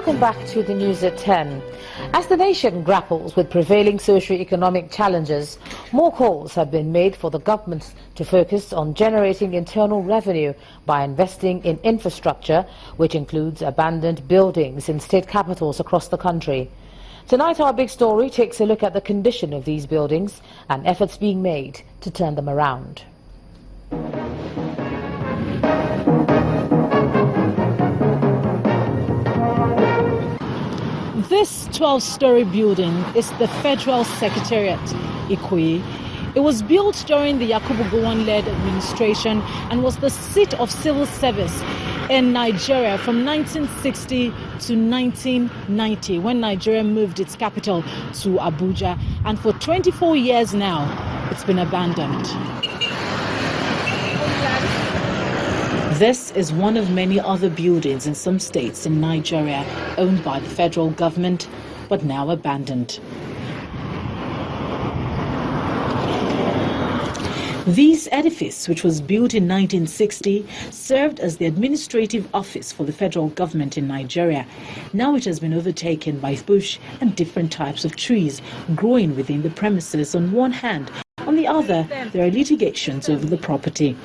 Welcome back to the news at 10. As the nation grapples with prevailing socio-economic challenges, more calls have been made for the government to focus on generating internal revenue by investing in infrastructure, which includes abandoned buildings in state capitals across the country. Tonight, our big story takes a look at the condition of these buildings and efforts being made to turn them around. This 12-story building is the Federal Secretariat, Ikoyi. It was built during the Yakubu Gowon-led administration and was the seat of civil service in Nigeria from 1960 to 1990, when Nigeria moved its capital to Abuja. And for 24 years now, it's been abandoned. This is one of many other buildings in some states in Nigeria owned by the federal government, but now abandoned. This edifice, which was built in 1960, served as the administrative office for the federal government in Nigeria. Now it has been overtaken by bush and different types of trees growing within the premises on one hand. On the other, there are litigations over the property.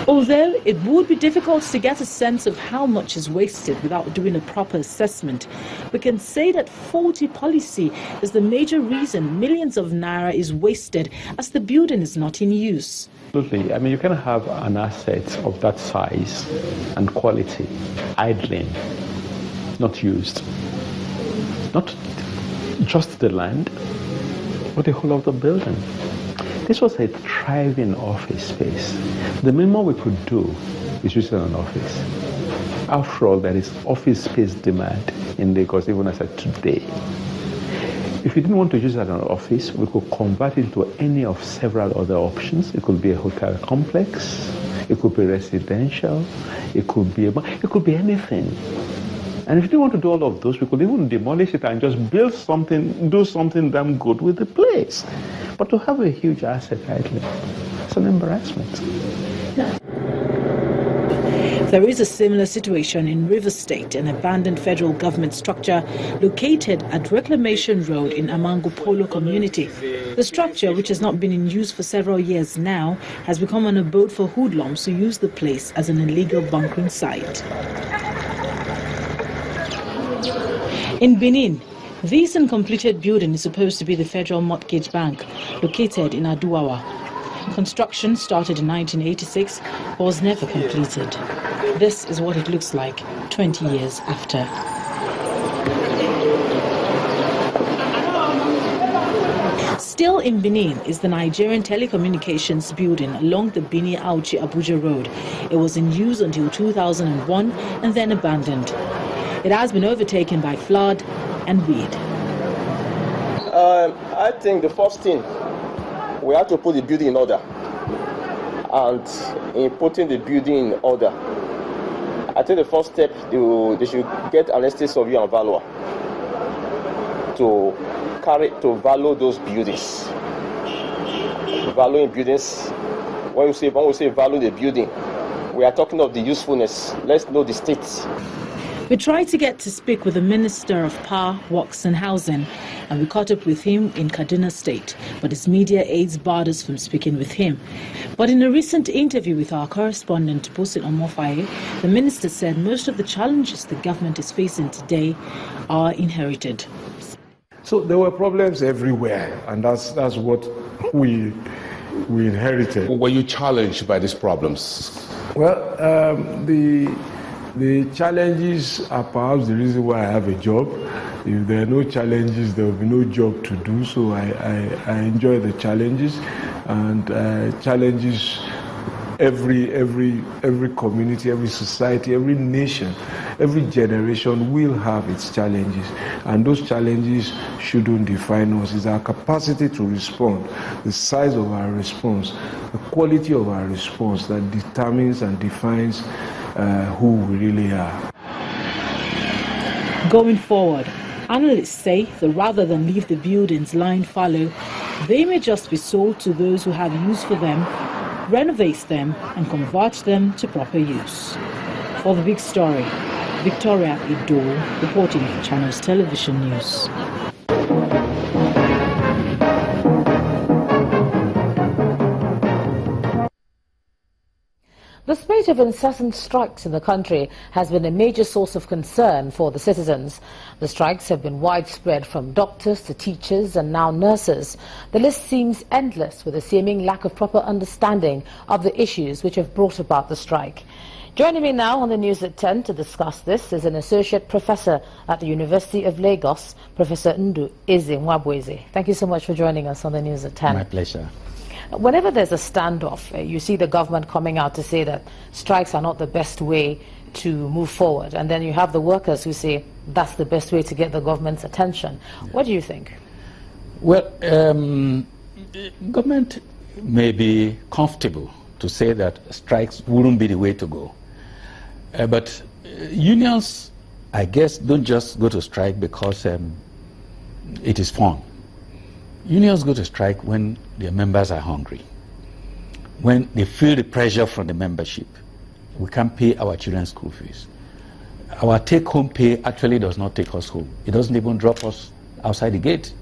Although it would be difficult to get a sense of how much is wasted without doing a proper assessment, we can say that faulty policy is the major reason millions of naira is wasted, as the building is not in use. Absolutely. I mean, you can have an asset of that size and quality idling, not used. Not just the land, but the whole of the building. This was a thriving office space. The minimum we could do is use it as an office. After all, there is office space demand in Lagos, even as of today. If we didn't want to use it as an office, we could convert it into any of several other options. It could be a hotel complex, it could be residential, it could be anything. And if you didn't want to do all of those, we could even demolish it and just build something, do something damn good with the place. But to have a huge asset idling, it's an embarrassment. There is a similar situation in Rivers State, an abandoned federal government structure located at Reclamation Road in Amango Polo community. The structure, which has not been in use for several years now, has become an abode for hoodlums who use the place as an illegal bunkering site. In Benin, this uncompleted building is supposed to be the Federal Mortgage Bank, located in Aduwawa. Construction started in 1986, but was never completed. This is what it looks like 20 years after. Still in Benin is the Nigerian Telecommunications Building along the Benin-Auchi-Abuja Road. It was in use until 2001 and then abandoned. It has been overtaken by flood and weed. I think the first thing, we have to put the building in order. And in putting the building in order, I think the first step, they should get an estate surveyor and valuer to value those buildings. Valuing buildings, when we say value the building, we are talking of the usefulness. Let's know the state. We tried to get to speak with the Minister of Power, Works and Housing, and we caught up with him in Kaduna State, but his media aides barred us from speaking with him. But in a recent interview with our correspondent, Bosin Omofaye, the minister said most of the challenges the government is facing today are inherited. So there were problems everywhere, and that's what we inherited. Were you challenged by these problems? Well, the challenges are perhaps the reason why I have a job. If there are no challenges, there will be no job to do. So I enjoy the challenges, and challenges every community, every society, every nation, every generation will have its challenges, and those challenges shouldn't define us. It's our capacity to respond, the size of our response, the quality of our response that determines and defines who we really are. Going forward, analysts say that rather than leave the buildings lying fallow, they may just be sold to those who have use for them, renovate them and convert them to proper use. For the big story, Victoria Ido, reporting for Channels Television News. The spate of incessant strikes in the country has been a major source of concern for the citizens. The strikes have been widespread from doctors to teachers and now nurses. The list seems endless, with a seeming lack of proper understanding of the issues which have brought about the strike. Joining me now on the News at 10 to discuss this is an associate professor at the University of Lagos, Professor Ndu Eze. Thank you so much for joining us on the News at 10. My pleasure. Whenever there's a standoff, you see the government coming out to say that strikes are not the best way to move forward. And then you have the workers who say that's the best way to get the government's attention. What do you think? Well, government may be comfortable to say that strikes wouldn't be the way to go. But unions, I guess, don't just go to strike because it is fun. Unions go to strike when their members are hungry, when they feel the pressure from the membership. We can't pay our children's school fees. Our take-home pay actually does not take us home. It doesn't even drop us outside the gate.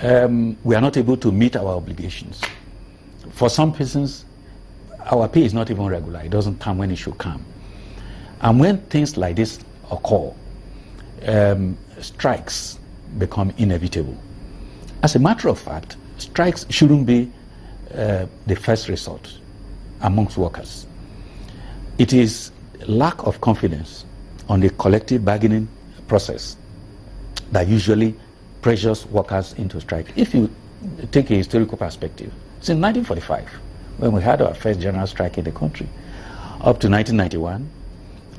We are not able to meet our obligations. For some persons, our pay is not even regular. It doesn't come when it should come. And when things like this occur, strikes become inevitable. As a matter of fact, strikes shouldn't be the first resort amongst workers. It is lack of confidence on the collective bargaining process that usually pressures workers into strike. If you take a historical perspective, since 1945, when we had our first general strike in the country, up to 1991,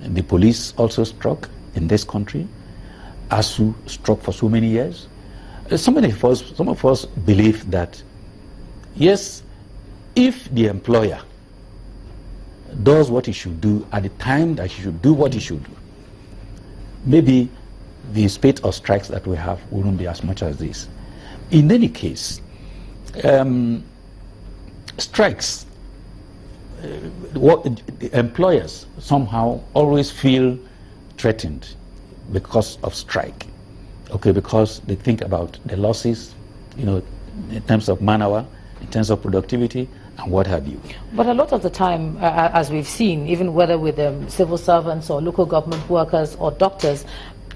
the police also struck in this country. ASU struck for so many years. Some of us believe that, yes, if the employer does what he should do at the time that he should do what he should do, maybe the spate of strikes that we have wouldn't be as much as this. In any case, strikes, the employers somehow always feel threatened because of strike. Okay, because they think about the losses, in terms of man-hour, in terms of productivity, and what have you. But a lot of the time, as we've seen, even whether with civil servants or local government workers or doctors,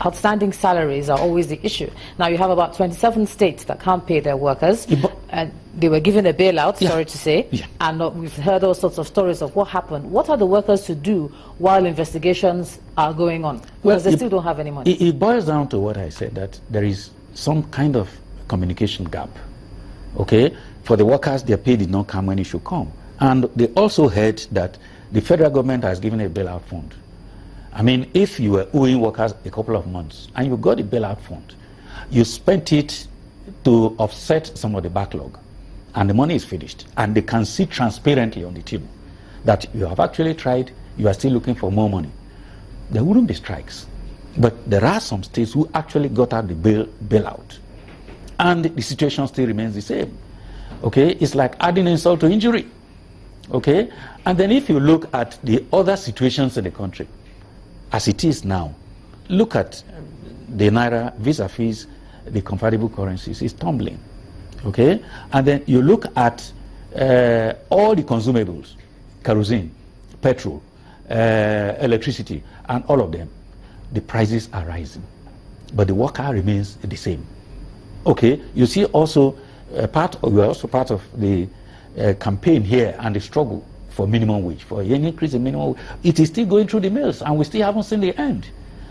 outstanding salaries are always the issue. Now, you have about 27 states that can't pay their workers, and they were given a bailout, sorry to say, and we've heard all sorts of stories of what happened. What are the workers to do while investigations are going on? Because they still don't have any money. It boils down to what I said, that there is some kind of communication gap. Okay? For the workers, their pay did not come when it should come. And they also heard that the federal government has given a bailout fund. I mean, if you were owing workers a couple of months and you got a bailout fund, you spent it to offset some of the backlog, and the money is finished, and they can see transparently on the table that you have actually tried, you are still looking for more money, there wouldn't be strikes. But there are some states who actually got out the bailout, and the situation still remains the same. Okay, it's like adding insult to injury. Okay, and then if you look at the other situations in the country, as it is now, look at the Naira vis-a-vis the convertible currencies, it's tumbling. Okay, and then you look at all the consumables, kerosene, petrol, electricity, and all of them, the prices are rising, but the worker remains the same. Okay, you see also we are also part of the campaign here and the struggle for minimum wage, for an increase in minimum wage. It is still going through the mills, and we still haven't seen the end.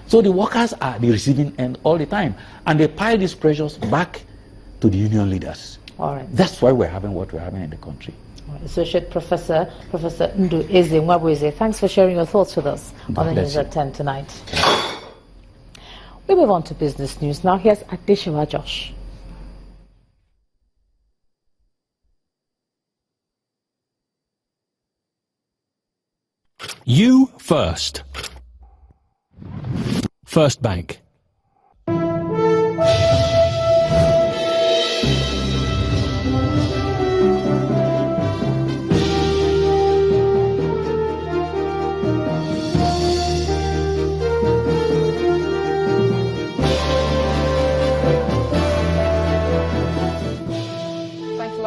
So the workers are the receiving end all the time, and they pile these pressures back to the union leaders. All right. That's why we're having what we're having in the country. Associate Professor Ndu Eze, thanks for sharing your thoughts with us on the News at 10 tonight. We move on to business news now. Here's Adeshawa Josh. You first. First Bank.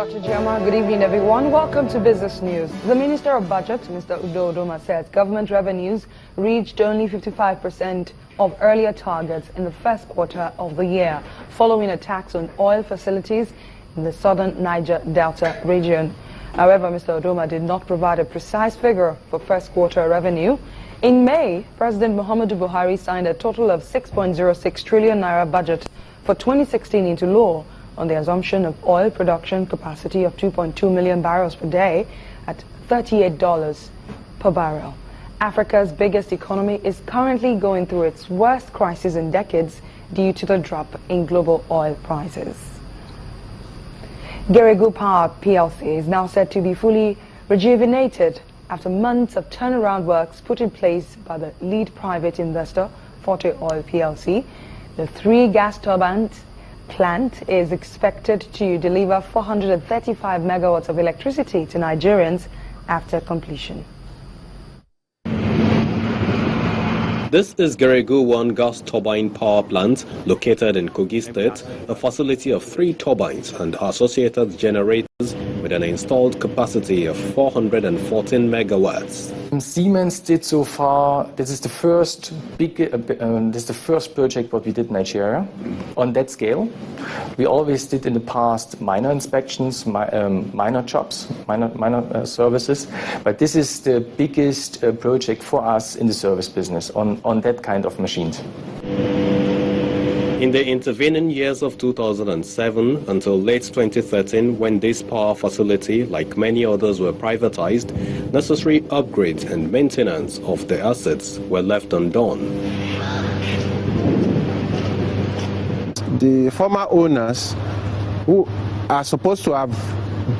Dr. Jama. Good evening, everyone. Welcome to Business News. The Minister of Budget, Mr. Udo Udoma, says government revenues reached only 55% of earlier targets in the first quarter of the year, following attacks on oil facilities in the southern Niger Delta region. However, Mr. Udoma did not provide a precise figure for first quarter revenue. In May, President Muhammadu Buhari signed a total of 6.06 trillion naira budget for 2016 into law on the assumption of oil production capacity of 2.2 million barrels per day at $38 per barrel. Africa's biggest economy is currently going through its worst crisis in decades due to the drop in global oil prices. Geregu Power PLC is now said to be fully rejuvenated after months of turnaround works put in place by the lead private investor, Forte Oil PLC. The 3 gas turbines plant is expected to deliver 435 megawatts of electricity to Nigerians after completion. This is Geregu 1 gas turbine power plant located in Kogi State, a facility of 3 turbines and associated generators with an installed capacity of 414 megawatts. Siemens did so far, this is the first project what we did in Nigeria on that scale. We always did in the past minor inspections, minor jobs, minor services, but this is the biggest project for us in the service business on that kind of machines. In the intervening years of 2007 until late 2013, when this power facility, like many others, were privatized, necessary upgrades and maintenance of the assets were left undone. The former owners, who are supposed to have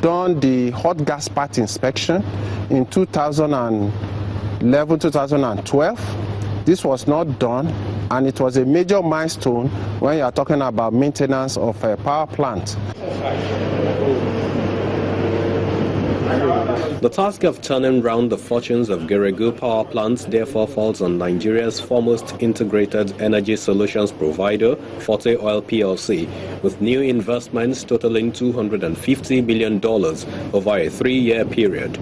done the hot gas part inspection in 2011-2012, this was not done, and it was a major milestone when you are talking about maintenance of a power plant. The task of turning round the fortunes of Geregu power plants therefore falls on Nigeria's foremost integrated energy solutions provider, Forte Oil PLC, with new investments totaling $250 billion over a 3-year period.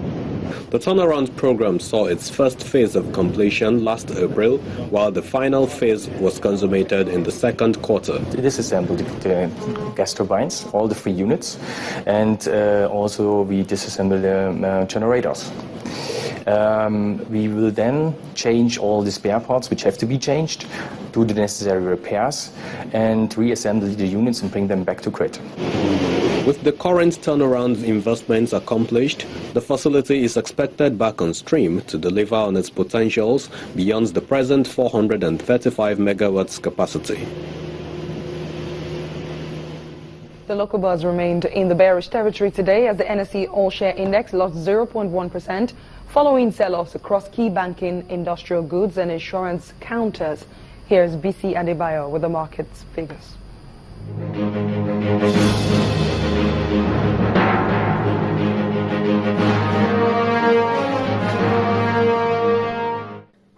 The turnaround program saw its first phase of completion last April, while the final phase was consummated in the second quarter. We disassembled the gas turbines, all the 3 units, and also we disassembled the generators. We will then change all the spare parts which have to be changed, do the necessary repairs, and reassemble the units and bring them back to grid. With the current turnaround investments accomplished, the facility is expected back on stream to deliver on its potentials beyond the present 435 megawatts capacity. The local buzz remained in the bearish territory today as the NSE All-Share Index lost 0.1% following sell-offs across key banking, industrial goods and insurance counters. Here's BC Adebayo with the market's figures.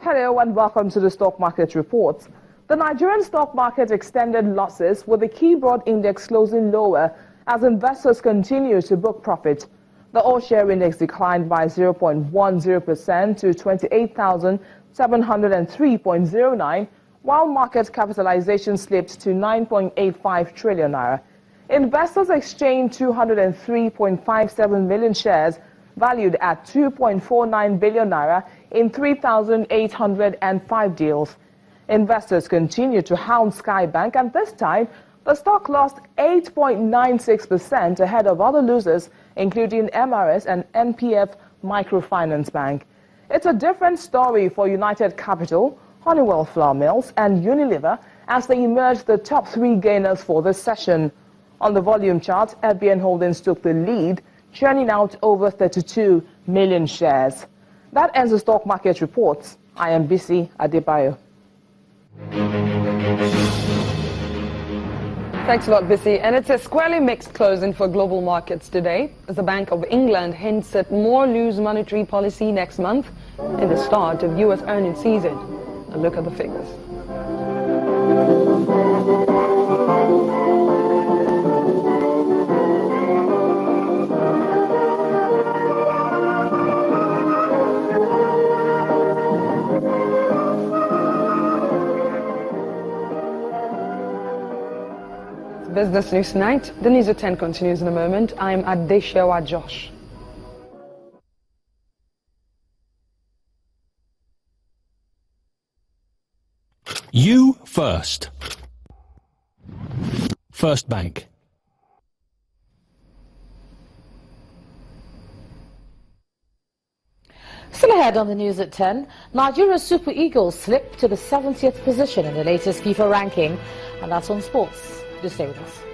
Hello and welcome to the stock market reports. The Nigerian stock market extended losses with the key broad index closing lower as investors continue to book profit. The all-share index declined by 0.10% to 28,703.09, while market capitalization slipped to 9.85 trillion naira. Investors exchanged 203.57 million shares valued at 2.49 billion naira in 3,805 deals. Investors continue to hound Skybank, and this time the stock lost 8.96% ahead of other losers, including MRS and NPF Microfinance Bank. It's a different story for United Capital, Honeywell Flour Mills and Unilever as they emerge the top 3 gainers for this session. On the volume chart, FBN Holdings took the lead, churning out over 32 million shares. That ends the stock market reports. I am BC Adebayo. Thanks a lot, Bissy. And it's a squarely mixed closing for global markets today, as the Bank of England hints at more loose monetary policy next month in the start of U.S. earnings season. A look at the figures. Business News Tonight. The News at 10 continues in a moment. I'm Adeshewa Josh. You first. First Bank. Still ahead on the News at 10, Nigeria's Super Eagles slipped to the 70th position in the latest FIFA ranking, and that's on sports. Do stay with us.